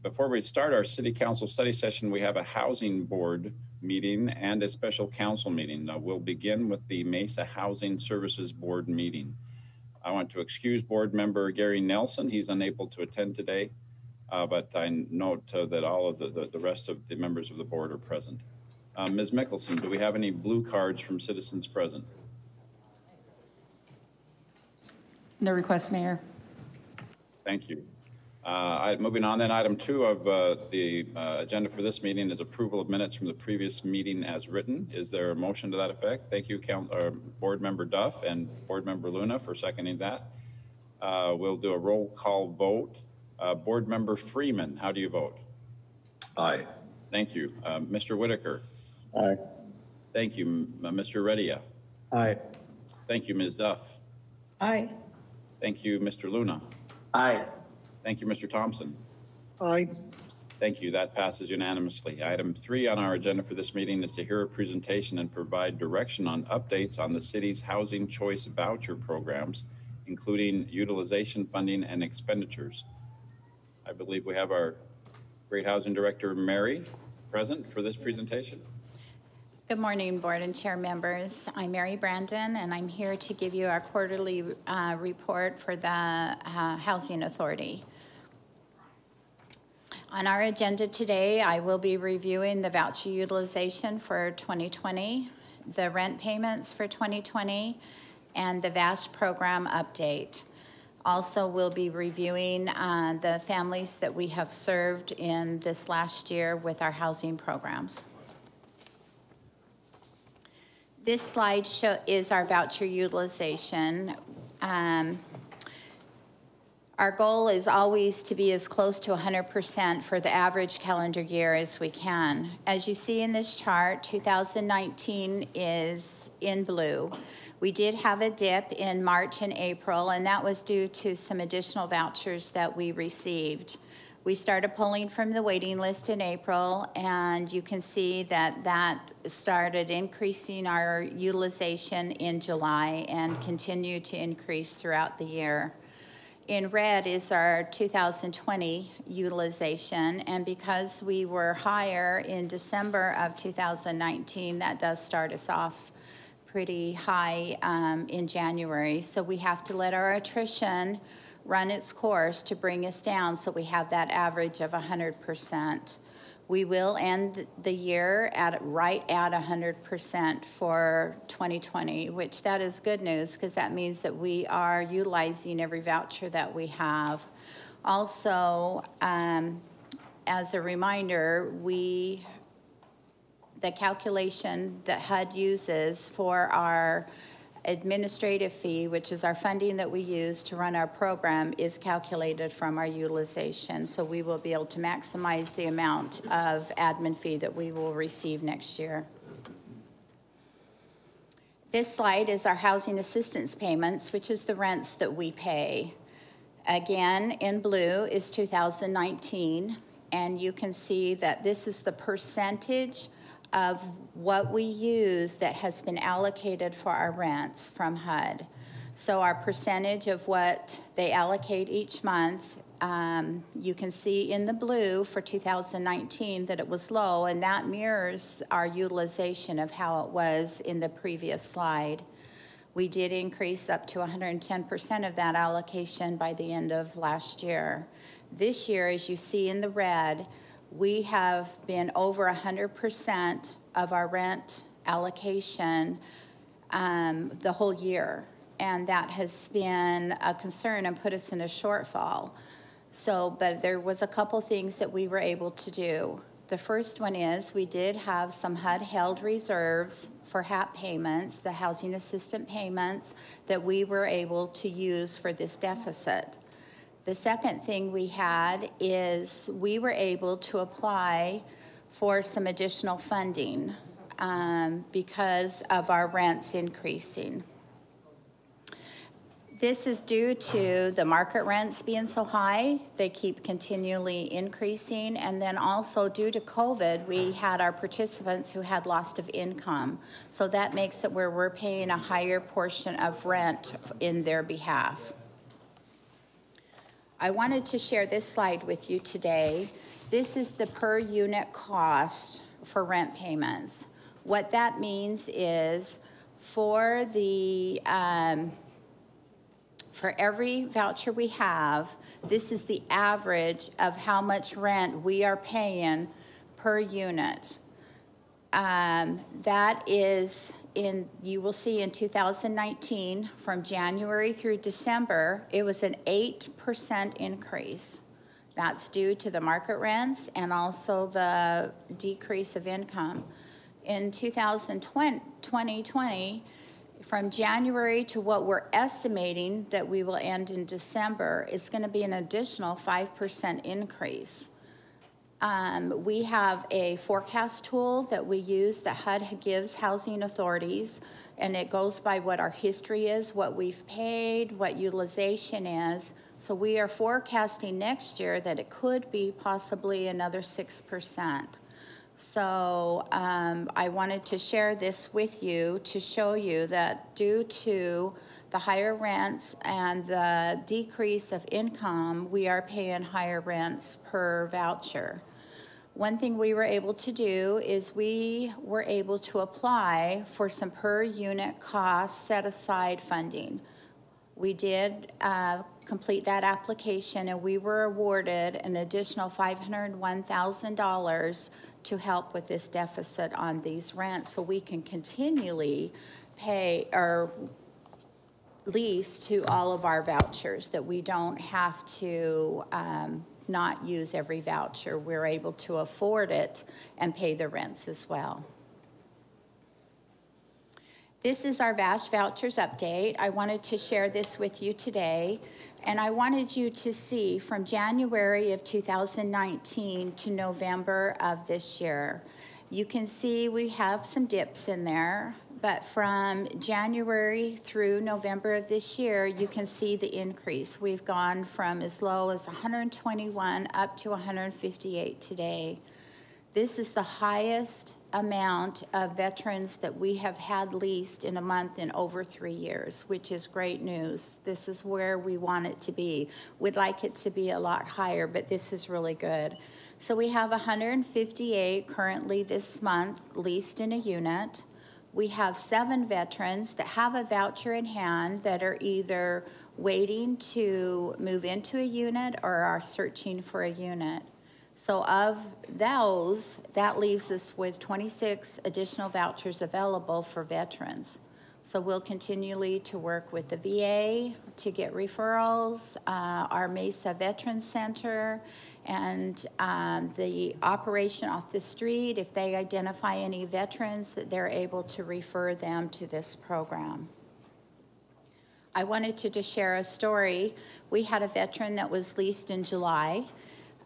Before we start our City Council study session, we have a Housing Board meeting and a special council meeting. We'll begin with the Mesa Housing Services Board meeting. I want to excuse Board Member Gary Nelson. He's unable to attend today, but I note that all of the rest of the members of the board are present. Ms. Mickelson, do we have any blue cards from citizens present? No request, Mayor. Thank you. Moving on then, item 2 of the agenda for this meeting is approval of minutes from the previous meeting as written. Is there a motion to that effect? Thank you, Board Member Duff and Board Member Luna for seconding that. We'll do a roll call vote. Board Member Freeman, how do you vote? Aye. Thank you. Mr. Whitaker? Aye. Thank you. Mr. Redia? Aye. Thank you, Ms. Duff. Aye. Thank you, Mr. Luna. Aye. Thank you, Mr. Thompson. Aye. Thank you. That passes unanimously. Item 3 on our agenda for this meeting is to hear a presentation and provide direction on updates on the city's housing choice voucher programs, including utilization, funding, and expenditures. I believe we have our great housing director, Mary, present for this presentation. Good morning, board and chair members. I'm Mary Brandon, and I'm here to give you our quarterly report for the Housing Authority. On our agenda today, I will be reviewing the voucher utilization for 2020, the rent payments for 2020, and the Vash program update. Also, we'll be reviewing the families that we have served in this last year with our housing programs. This slide is our voucher utilization. Our goal is always to be as close to 100% for the average calendar year as we can. As you see in this chart, 2019 is in blue. We did have a dip in March and April, and that was due to some additional vouchers that we received. We started pulling from the waiting list in April, and you can see that that started increasing our utilization in July and continued to increase throughout the year. In red is our 2020 utilization, and because we were higher in December of 2019, that does start us off pretty high in January. So we have to let our attrition run its course to bring us down so we have that average of 100%. We will end the year right at 100% for 2020, which that is good news because that means that we are utilizing every voucher that we have. Also, as a reminder, the calculation that HUD uses for our administrative fee, which is our funding that we use to run our program, is calculated from our utilization. So we will be able to maximize the amount of admin fee that we will receive next year. This slide is our housing assistance payments, which is the rents that we pay. Again, in blue is 2019, and you can see that this is the percentage of what we use that has been allocated for our rents from HUD. So our percentage of what they allocate each month, you can see in the blue for 2019 that it was low, and that mirrors our utilization of how it was in the previous slide. We did increase up to 110% of that allocation by the end of last year. This year, as you see in the red, we have been over 100% of our rent allocation the whole year, and that has been a concern and put us in a shortfall. So, but there was a couple things that we were able to do. The first one is we did have some HUD-held reserves for HAP payments, the housing assistant payments, that we were able to use for this deficit. The second thing we had is we were able to apply for some additional funding because of our rents increasing. This is due to the market rents being so high. They keep continually increasing. And then also due to COVID, we had our participants who had loss of income. So that makes it where we're paying a higher portion of rent in their behalf. I wanted to share this slide with you today. This is the per unit cost for rent payments. What that means is for the for every voucher we have, this is the average of how much rent we are paying per unit. That is you will see in 2019, from January through December, it was an 8% increase. That's due to the market rents and also the decrease of income. In 2020, from January to what we're estimating that we will end in December, it's going to be an additional 5% increase. We have a forecast tool that we use that HUD gives housing authorities, and it goes by what our history is, what we've paid, what utilization is. So we are forecasting next year that it could be possibly another 6%. So I wanted to share this with you to show you that due to the higher rents and the decrease of income, we are paying higher rents per voucher. One thing we were able to do is we were able to apply for some per unit cost set aside funding. We did complete that application, and we were awarded an additional $501,000 to help with this deficit on these rents, so we can continually pay or lease to all of our vouchers, that we don't have to not use every voucher. We're able to afford it and pay the rents as well. This is our Vash vouchers update. I wanted to share this with you today, and I wanted you to see from January of 2019 to November of this year. You can see we have some dips in there, but from January through November of this year, you can see the increase. We've gone from as low as 121 up to 158 today. This is the highest amount of veterans that we have had leased in a month in over 3 years, which is great news. This is where we want it to be. We'd like it to be a lot higher, but this is really good. So we have 158 currently this month leased in a unit. We have 7 veterans that have a voucher in hand that are either waiting to move into a unit or are searching for a unit. So of those, that leaves us with 26 additional vouchers available for veterans. So we'll continually to work with the VA to get referrals, our Mesa Veterans Center, and the operation off the street. If they identify any veterans, that they're able to refer them to this program. I wanted to just share a story. We had a veteran that was leased in July,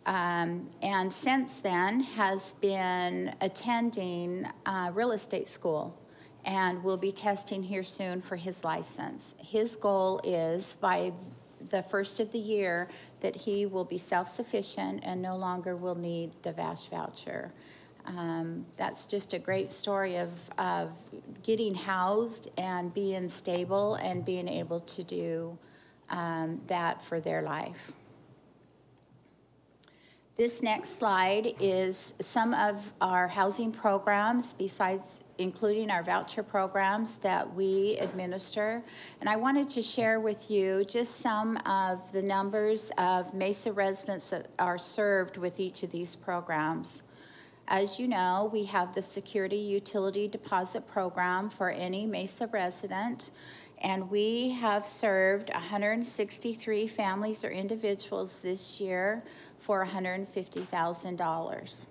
and since then has been attending real estate school, and will be testing here soon for his license. His goal is by the first of the year that he will be self-sufficient and no longer will need the Vash voucher. That's just a great story of getting housed and being stable and being able to do that for their life. This next slide is some of our housing programs, besides including our voucher programs that we administer. And I wanted to share with you just some of the numbers of Mesa residents that are served with each of these programs. As you know, we have the Security Utility Deposit Program for any Mesa resident, and we have served 163 families or individuals this year for $150,000.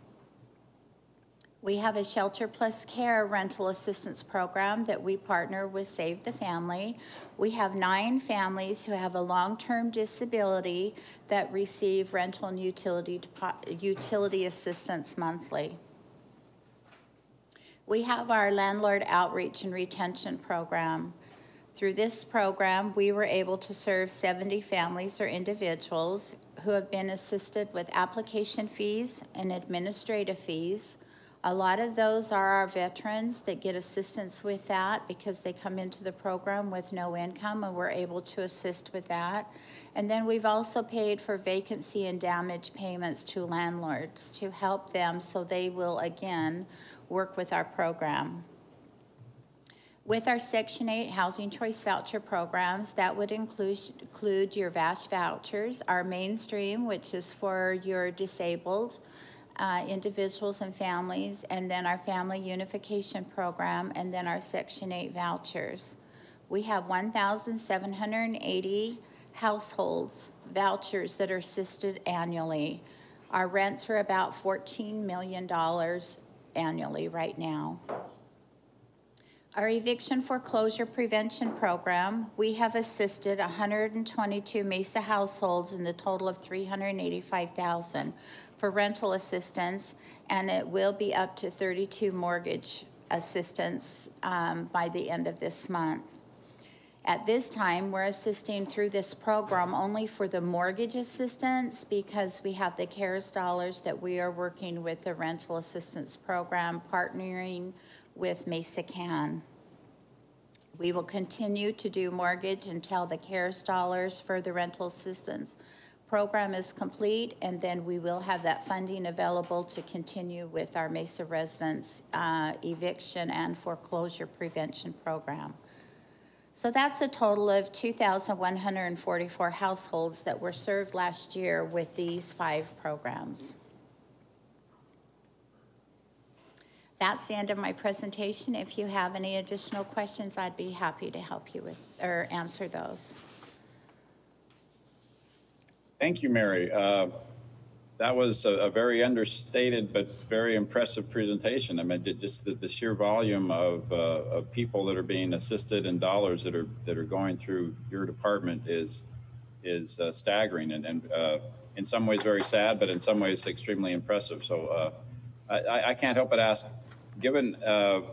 We have a Shelter Plus Care rental assistance program that we partner with Save the Family. We have 9 families who have a long-term disability that receive rental and utility assistance monthly. We have our Landlord Outreach and Retention Program. Through this program, we were able to serve 70 families or individuals who have been assisted with application fees and administrative fees. A lot of those are our veterans that get assistance with that because they come into the program with no income, and we're able to assist with that. And then we've also paid for vacancy and damage payments to landlords to help them so they will, again, work with our program. With our Section 8 Housing Choice Voucher programs, that would include your Vash vouchers, our mainstream, which is for your disabled individuals and families, and then our Family Unification Program, and then our Section 8 vouchers. We have 1,780 households vouchers that are assisted annually. Our rents are about $14 million annually right now. Our eviction foreclosure prevention program, we have assisted 122 Mesa households in the total of $385,000 for rental assistance, and it will be up to 32 mortgage assistance by the end of this month. At this time, we're assisting through this program only for the mortgage assistance because we have the CARES dollars that we are working with the rental assistance program, partnering with Mesa Can. We will continue to do mortgage until the CARES dollars for the rental assistance program is complete, and then we will have that funding available to continue with our Mesa residents eviction and foreclosure prevention program. So that's a total of 2,144 households that were served last year with these 5 programs. That's the end of my presentation. If you have any additional questions, I'd be happy to help you with or answer those. Thank you, Mary. That was a very understated but very impressive presentation. I mean, just the sheer volume of people that are being assisted and dollars that are going through your department is staggering, and in some ways very sad, but in some ways extremely impressive. So I can't help but ask, given the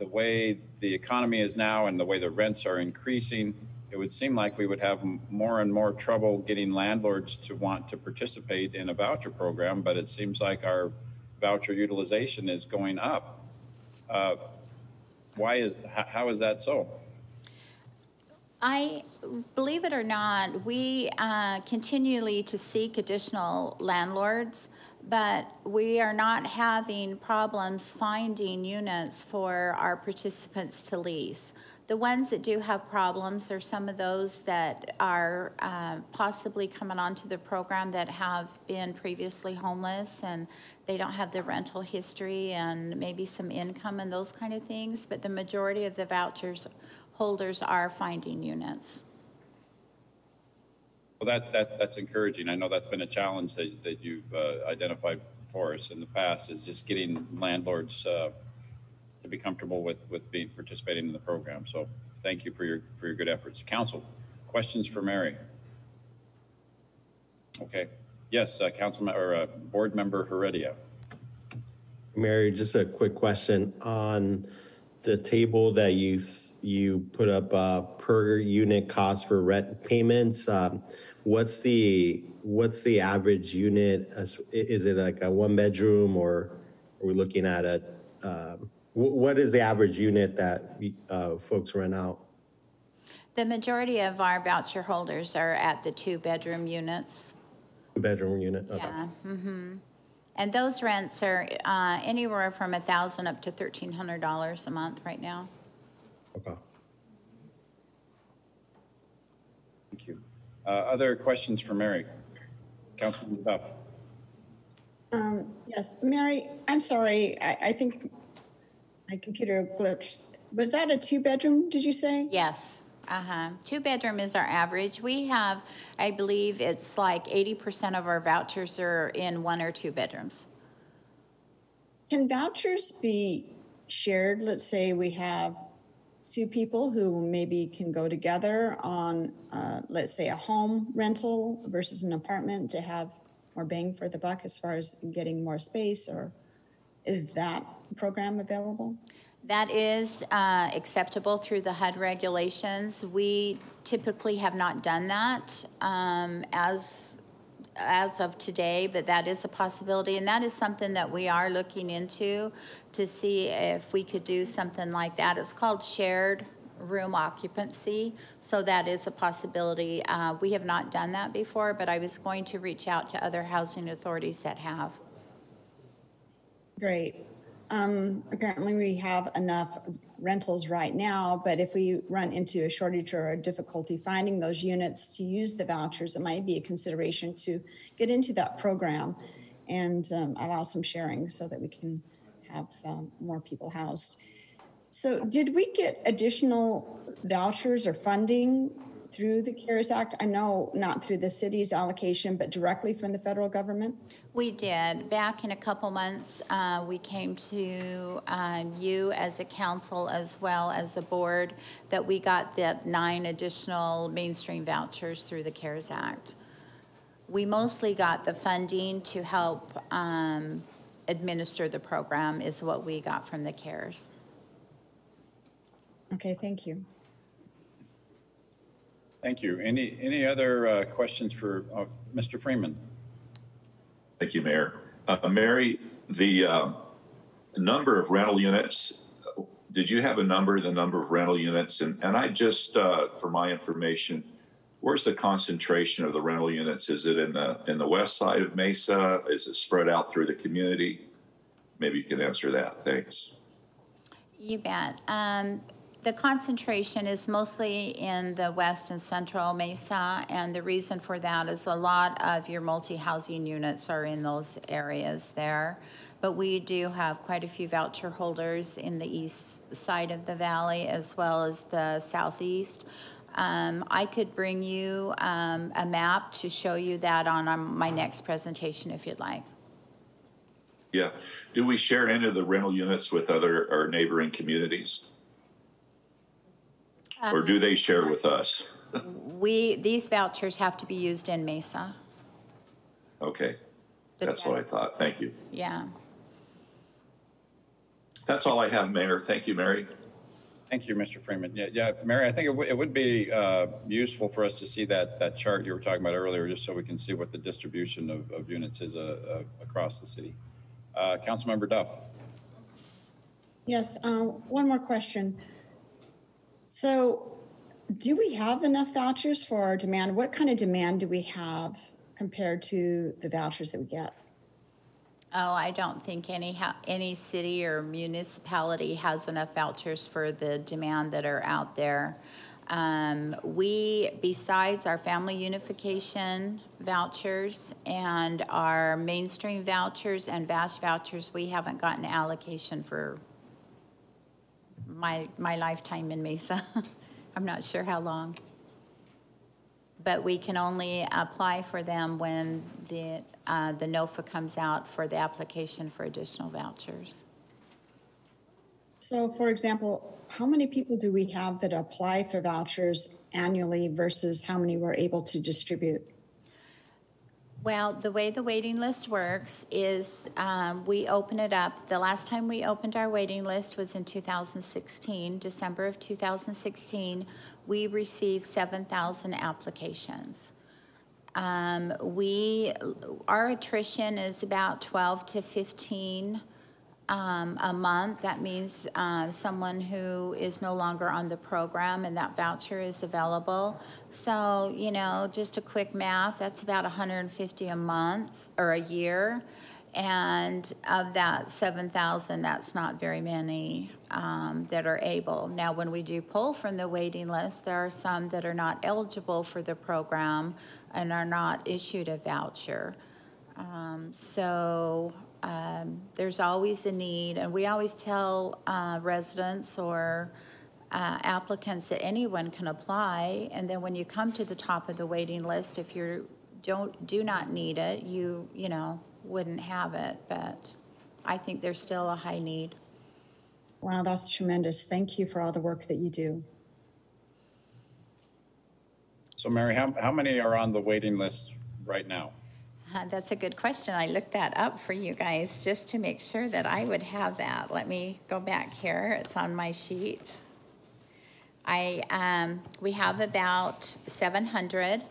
way the economy is now and the way the rents are increasing, it would seem like we would have more and more trouble getting landlords to want to participate in a voucher program, but it seems like our voucher utilization is going up. How is that so? I believe it or not, we continually to seek additional landlords, but we are not having problems finding units for our participants to lease. The ones that do have problems are some of those that are possibly coming onto the program that have been previously homeless and they don't have the rental history and maybe some income and those kind of things, but the majority of the vouchers holders are finding units. Well, that's encouraging. I know that's been a challenge that you've identified for us in the past, is just getting landlords to be comfortable with participating in the program. So thank you for your good efforts. Council, questions for Mary? Okay. Yes, Board Member Heredia. Mary, just a quick question on the table that you put up per unit cost for rent payments. What's the average unit? Is it like a 1-bedroom, or are we looking at a what is the average unit that folks rent out? The majority of our voucher holders are at the 2-bedroom units. 2-bedroom unit. Okay. Yeah. Mm-hmm. And those rents are anywhere from $1,000 up to $1,300 a month right now. Okay. Thank you. Other questions for Mary? Councilman Duff. Yes, Mary, I'm sorry. I think my computer glitched. Was that a 2-bedroom, did you say? Yes. 2-bedroom is our average. We have, I believe it's like 80% of our vouchers are in 1 or 2 bedrooms. Can vouchers be shared? Let's say we have 2 people who maybe can go together on, let's say, a home rental versus an apartment to have more bang for the buck as far as getting more space, or is that program available? That is acceptable through the HUD regulations. We typically have not done that as as of today, but that is a possibility. And that is something that we are looking into to see if we could do something like that. It's called shared room occupancy. So that is a possibility. We have not done that before, but I was going to reach out to other housing authorities that have. Great. Apparently we have enough rentals right now, but if we run into a shortage or a difficulty finding those units to use the vouchers, it might be a consideration to get into that program and allow some sharing so that we can have more people housed. So did we get additional vouchers or funding through the CARES Act? I know not through the city's allocation, but directly from the federal government? We did. Back in a couple months, we came to you as a council as well as a board that we got that 9 additional mainstream vouchers through the CARES Act. We mostly got the funding to help administer the program is what we got from the CARES. Okay, thank you. Thank you. Any other questions for Mr. Freeman? Thank you, Mayor. Mary, the number of rental units, did you have the number of rental units? And I just, for my information, where's the concentration of the rental units? Is it in the west side of Mesa? Is it spread out through the community? Maybe you can answer that. Thanks. You bet. The concentration is mostly in the west and central Mesa, and the reason for that is a lot of your multi-housing units are in those areas there. But we do have quite a few voucher holders in the east side of the valley as well as the southeast. I could bring you a map to show you that on my next presentation if you'd like. Yeah. Do we share any of the rental units with other or neighboring communities? Or do they share with us? These vouchers have to be used in Mesa. Okay. That's what I thought. Thank you. Yeah. That's all I have, Mayor. Thank you, Mary. Thank you, Mr. Freeman. Yeah, Mary, I think it would be useful for us to see that chart you were talking about earlier, just so we can see what the distribution of units is across the city. Councilmember Duff. Yes, one more question. So do we have enough vouchers for our demand? What kind of demand do we have compared to the vouchers that we get? Oh, I don't think any city or municipality has enough vouchers for the demand that are out there. Besides our family unification vouchers and our mainstream vouchers and Vash vouchers, we haven't gotten allocation for my lifetime in Mesa. I'm not sure how long. But we can only apply for them when the NOFA comes out for the application for additional vouchers. So, for example, how many people do we have that apply for vouchers annually versus how many we're able to distribute? Well, the way the waiting list works is we open it up. The last time we opened our waiting list was in 2016, December of 2016. We received 7,000 applications. Our attrition is about 12 to 15 a month. That means someone who is no longer on the program and that voucher is available. So, you know, just a quick math, that's about 150 a month or a year. And of that 7,000, that's not very many that are able. Now, when we do pull from the waiting list, there are some that are not eligible for the program and are not issued a voucher. There's always a need, and we always tell residents or applicants that anyone can apply, and then when you come to the top of the waiting list, if you do not need it, you know, wouldn't have it, but I think there's still a high need. Wow, that's tremendous. Thank you for all the work that you do. So Mary, how many are on the waiting list right now? That's a good question. I looked that up for you guys just to make sure that I would have that. Let me go back here. It's on my sheet. We have about 700,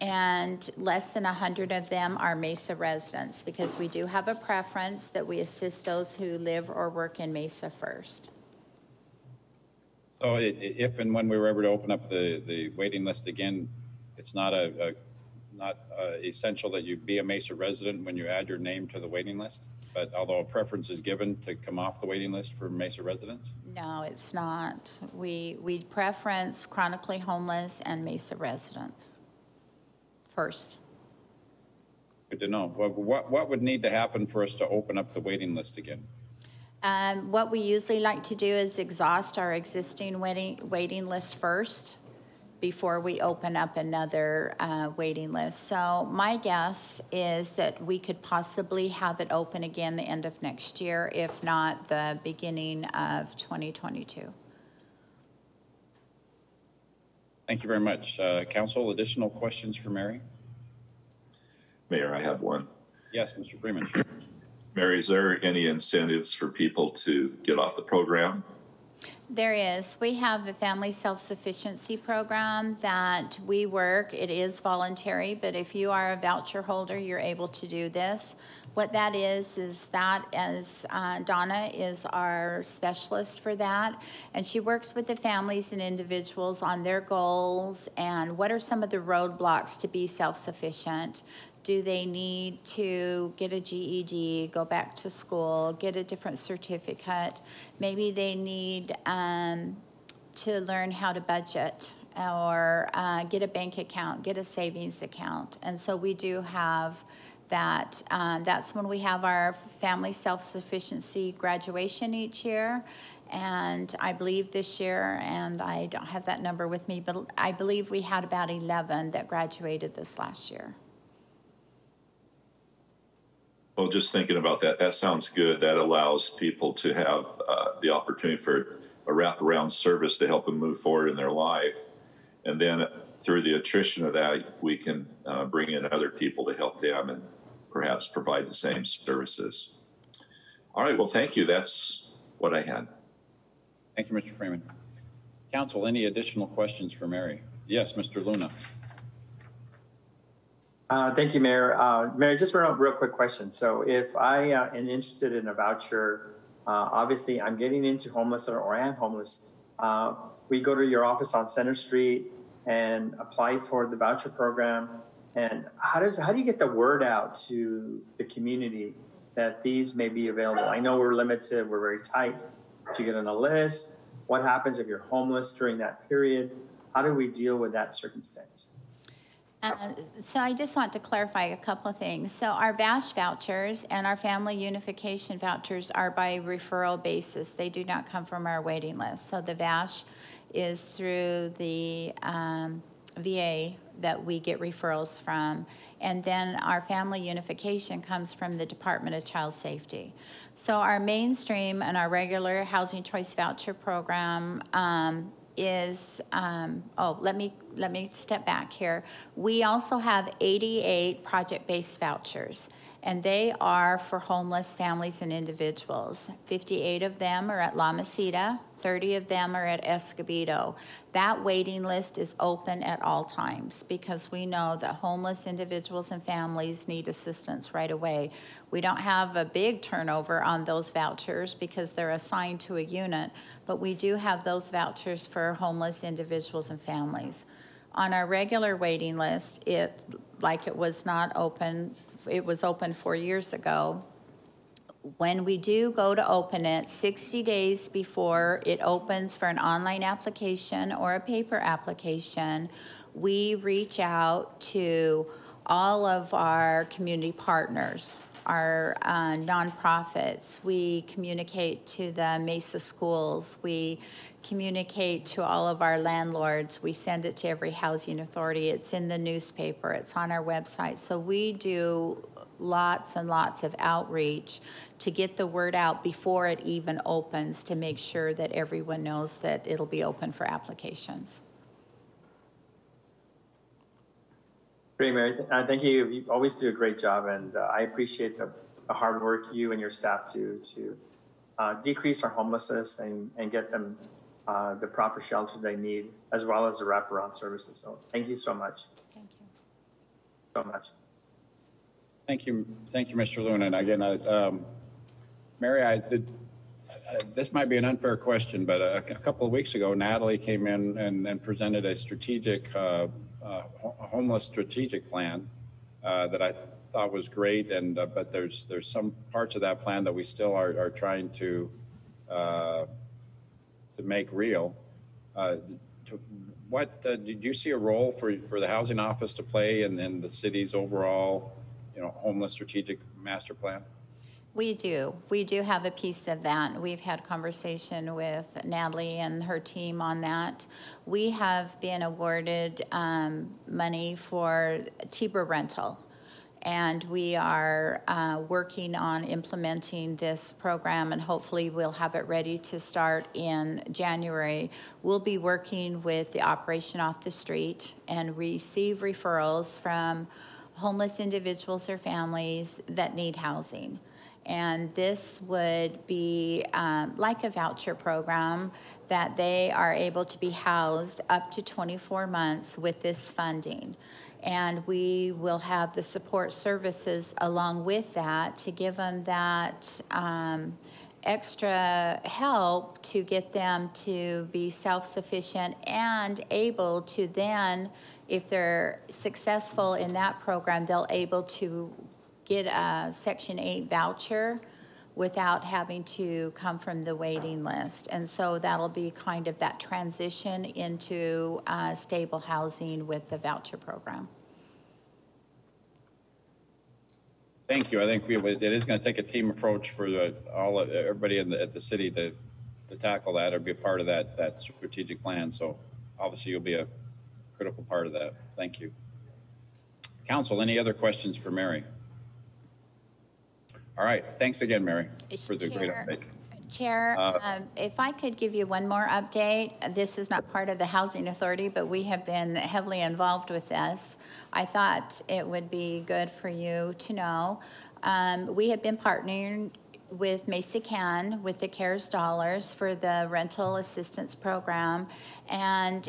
and less than 100 of them are Mesa residents, because we do have a preference that we assist those who live or work in Mesa first. So if and when we were ever to open up the waiting list again, it's not essential that you be a Mesa resident when you add your name to the waiting list? But although a preference is given to come off the waiting list for Mesa residents? No, it's not. We preference chronically homeless and Mesa residents first. Good to know. What would need to happen for us to open up the waiting list again? What we usually like to do is exhaust our existing waiting list first before we open up another waiting list. So my guess is that we could possibly have it open again the end of next year, if not the beginning of 2022. Thank you very much. Council, additional questions for Mary? Mayor, I have one. Yes, Mr. Freeman. Mary, is there any incentives for people to get off the program? There is. We have a family self-sufficiency program that we work. It is voluntary, but if you are a voucher holder, you're able to do this. What that is that as Donna is our specialist for that, and she works with the families and individuals on their goals and what are some of the roadblocks to be self-sufficient. Do they need to get a GED, go back to school, get a different certificate? Maybe they need to learn how to budget or get a bank account, get a savings account. And so we do have that. That's when we have our family self-sufficiency graduation each year. And I believe this year, and I don't have that number with me, but I believe we had about 11 that graduated this last year. Well, just thinking about that, that sounds good. That allows people to have the opportunity for a wraparound service to help them move forward in their life. And then through the attrition of that, we can bring in other people to help them and perhaps provide the same services. All right, well, thank you. That's what I had. Thank you, Mr. Freeman. Council, any additional questions for Mary? Yes, Mr. Luna. Thank you, Mayor. Mayor, just a real quick question. So if I am interested in a voucher, obviously I'm getting into homeless or I am homeless. We go to your office on Center Street and apply for the voucher program. And how do you get the word out to the community that these may be available? I know we're limited, we're very tight to get on a list. What happens if you're homeless during that period? How do we deal with that circumstance? So I just want to clarify a couple of things. So our Vash vouchers and our family unification vouchers are by referral basis. They do not come from our waiting list. So the Vash is through the VA that we get referrals from. And then our family unification comes from the Department of Child Safety. So our mainstream and our regular housing choice voucher program is, let me step back here. We also have 88 project-based vouchers, and they are for homeless families and individuals. 58 of them are at La Mesita, 30 of them are at Escobedo. That waiting list is open at all times because we know that homeless individuals and families need assistance right away. We don't have a big turnover on those vouchers because they're assigned to a unit, but we do have those vouchers for homeless individuals and families. On our regular waiting list, it was open 4 years ago. When we do go to open it, 60 days before it opens for an online application or a paper application, we reach out to all of our community partners, our nonprofits. We communicate to the Mesa schools. We communicate to all of our landlords. We send it to every housing authority. It's in the newspaper. It's on our website. So we do lots and lots of outreach to get the word out before it even opens to make sure that everyone knows that it'll be open for applications. Great, Mary. Thank you. You always do a great job, and I appreciate the hard work you and your staff do to decrease our homelessness and get them the proper shelter they need, as well as the wraparound services. So thank you so much. Thank you. so much. Thank you, Mr. Luna. And again, Mary, this might be an unfair question, but a couple of weeks ago, Natalie came in and presented a strategic, homeless strategic plan that I thought was great. And but there's some parts of that plan that we still are trying to make real. Did you see a role for the housing office to play in the city's overall, homeless strategic master plan? We do. We do have a piece of that. We've had conversation with Natalie and her team on that. We have been awarded money for Tiber rental, and we are working on implementing this program, and hopefully we'll have it ready to start in January. We'll be working with the operation off the street and receive referrals from homeless individuals or families that need housing. And this would be like a voucher program that they are able to be housed up to 24 months with this funding. And we will have the support services along with that to give them that extra help to get them to be self-sufficient and able to then, if they're successful in that program, they'll able to get a Section 8 voucher without having to come from the waiting list. And so that'll be kind of that transition into stable housing with the voucher program. Thank you. I think it is going to take a team approach for everybody at the city to tackle that or be a part of that strategic plan. So obviously you'll be a critical part of that. Thank you. Council, any other questions for Mary? All right. Thanks again, Mary, for the great update. Chair, if I could give you one more update. This is not part of the Housing Authority, but we have been heavily involved with this. I thought it would be good for you to know. We have been partnering with Mesa with the CARES dollars for the rental assistance program. And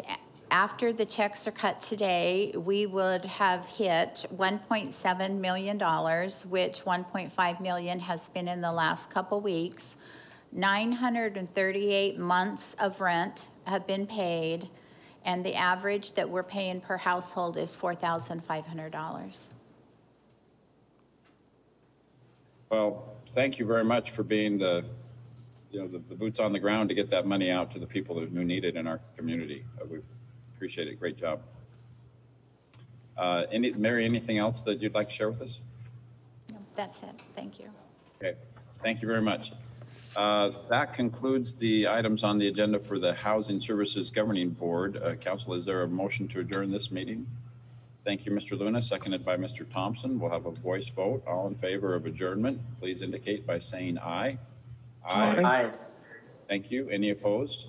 after the checks are cut today, we would have hit $1.7 million, which $1.5 million has been in the last couple weeks. 938 months of rent have been paid, and the average that we're paying per household is $4,500. Well, thank you very much for being the boots on the ground to get that money out to the people who need it in our community. We appreciate it. Great job. Mary, anything else that you'd like to share with us? No, that's it. Thank you. Okay. Thank you very much. That concludes the items on the agenda for the Housing Services Governing Board. Council, is there a motion to adjourn this meeting? Thank you, Mr. Luna, seconded by Mr. Thompson. We'll have a voice vote. All in favor of adjournment, please indicate by saying aye. Aye. Thank you. Any opposed?